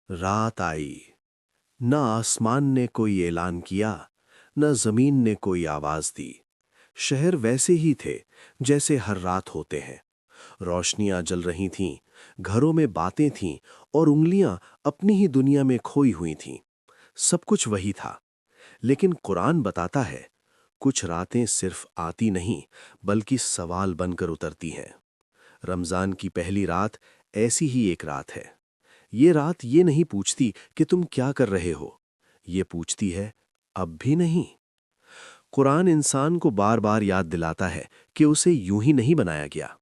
रात आई। न आसमान ने कोई ऐलान किया, न जमीन ने कोई आवाज दी। शहर वैसे ही थे जैसे हर रात होते हैं। रोशनियां जल रही थीं, घरों में बातें थीं और उंगलियां अपनी ही दुनिया में खोई हुई थीं। सब कुछ वही था। लेकिन कुरान बताता है, कुछ रातें सिर्फ आती नहीं बल्कि सवाल बनकर उतरती हैं। रमजान की पहली रात ऐसी ही एक रात है। ये रात ये नहीं पूछती कि तुम क्या कर रहे हो, ये पूछती है, अब भी नहीं। कुरान इंसान को बार बार याद दिलाता है कि उसे यूं ही नहीं बनाया गया।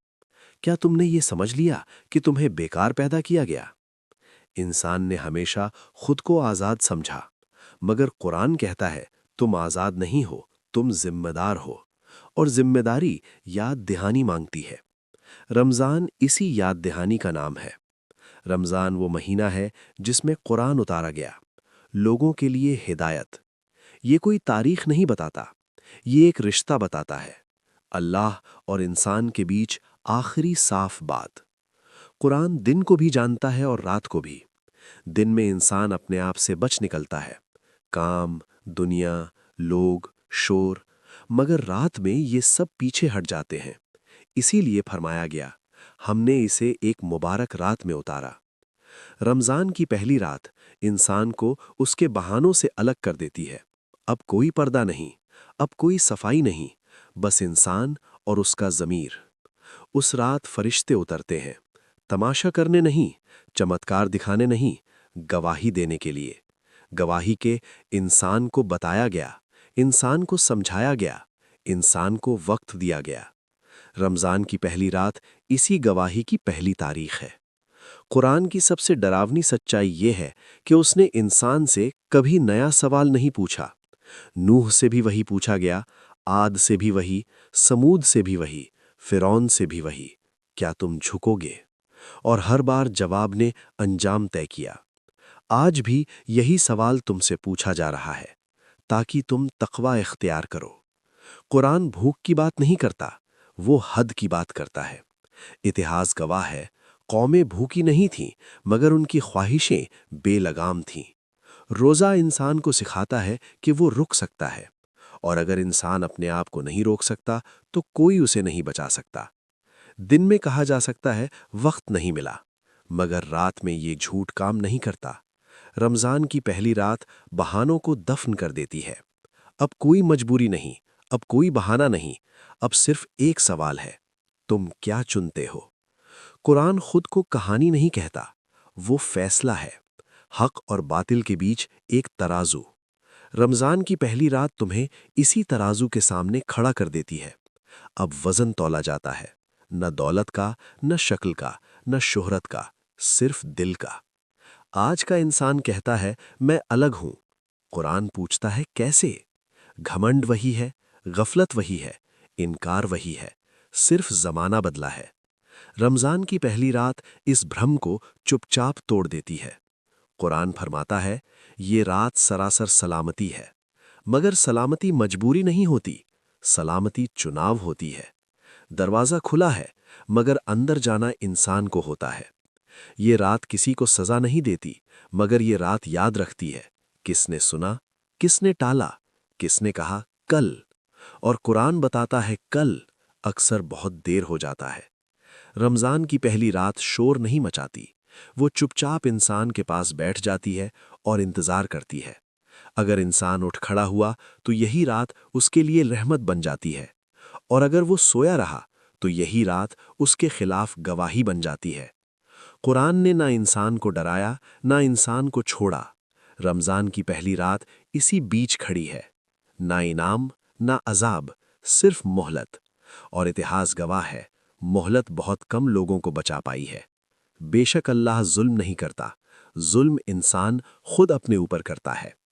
क्या तुमने ये समझ लिया कि तुम्हें बेकार पैदा किया गया? इंसान ने हमेशा खुद को आजाद समझा, मगर कुरान कहता है, तुम आजाद नहीं हो, तुम जिम्मेदार हो। और जिम्मेदारी याद दहानी मांगती है। रमजान इसी याद दहानी का नाम है। रमजान वो महीना है जिसमें कुरान उतारा गया, लोगों के लिए हिदायत। ये कोई तारीख नहीं बताता, ये एक रिश्ता बताता है, अल्लाह और इंसान के बीच आखिरी साफ बात। कुरान दिन को भी जानता है और रात को भी। दिन में इंसान अपने आप से बच निकलता है, काम, दुनिया, लोग, शोर। मगर रात में ये सब पीछे हट जाते हैं। इसीलिए फरमाया गया, हमने इसे एक मुबारक रात में उतारा। रमजान की पहली रात इंसान को उसके बहानों से अलग कर देती है। अब कोई पर्दा नहीं, अब कोई सफाई नहीं, बस इंसान और उसका ज़मीर। उस रात फरिश्ते उतरते हैं, तमाशा करने नहीं, चमत्कार दिखाने नहीं, गवाही देने के लिए। गवाही के इंसान को बताया गया, इंसान को समझाया गया, इंसान को वक्त दिया गया। रमजान की पहली रात इसी गवाही की पहली तारीख है। कुरान की सबसे डरावनी सच्चाई ये है कि उसने इंसान से कभी नया सवाल नहीं पूछा। नूह से भी वही पूछा गया, आद से भी वही, समूद से भी वही, फिरौन से भी वही, क्या तुम झुकोगे? और हर बार जवाब ने अंजाम तय किया। आज भी यही सवाल तुमसे पूछा जा रहा है, ताकि तुम तकवा इख्तियार करो। कुरान भूख की बात नहीं करता, वो हद की बात करता है। इतिहास गवाह है, कौमें भूखी नहीं थीं, मगर उनकी ख्वाहिशें बेलगाम थीं। रोज़ा इंसान को सिखाता है कि वो रुक सकता है, और अगर इंसान अपने आप को नहीं रोक सकता तो कोई उसे नहीं बचा सकता। दिन में कहा जा सकता है वक्त नहीं मिला, मगर रात में ये झूठ काम नहीं करता। रमजान की पहली रात बहानों को दफन कर देती है। अब कोई मजबूरी नहीं, अब कोई बहाना नहीं, अब सिर्फ एक सवाल है, तुम क्या चुनते हो? कुरान खुद को कहानी नहीं कहता, वो फैसला है, हक और बातिल के बीच एक तराजू। रमजान की पहली रात तुम्हें इसी तराजू के सामने खड़ा कर देती है। अब वजन तौला जाता है, न दौलत का, न शक्ल का, न शोहरत का, सिर्फ दिल का। आज का इंसान कहता है, मैं अलग हूं। कुरान पूछता है, कैसे? घमंड वही है, गफलत वही है, इनकार वही है, सिर्फ जमाना बदला है। रमजान की पहली रात इस भ्रम को चुपचाप तोड़ देती है। कुरान फरमाता है, ये रात सरासर सलामती है। मगर सलामती मजबूरी नहीं होती, सलामती चुनाव होती है। दरवाज़ा खुला है, मगर अंदर जाना इंसान को होता है। ये रात किसी को सज़ा नहीं देती, मगर ये रात याद रखती है, किसने सुना, किसने टाला, किसने कहा कल। और कुरान बताता है, कल अक्सर बहुत देर हो जाता है। रमजान की पहली रात शोर नहीं मचाती, वो चुपचाप इंसान के पास बैठ जाती है और इंतजार करती है। अगर इंसान उठ खड़ा हुआ तो यही रात उसके लिए रहमत बन जाती है, और अगर वो सोया रहा तो यही रात उसके खिलाफ गवाही बन जाती है। कुरान ने ना इंसान को डराया, ना इंसान को छोड़ा। रमजान की पहली रात इसी बीच खड़ी है, ना इनाम, ना अजाब, सिर्फ मोहलत। और इतिहास गवाह है, मोहलत बहुत कम लोगों को बचा पाई है। बेशक अल्लाह जुल्म नहीं करता, जुल्म इंसान खुद अपने ऊपर करता है।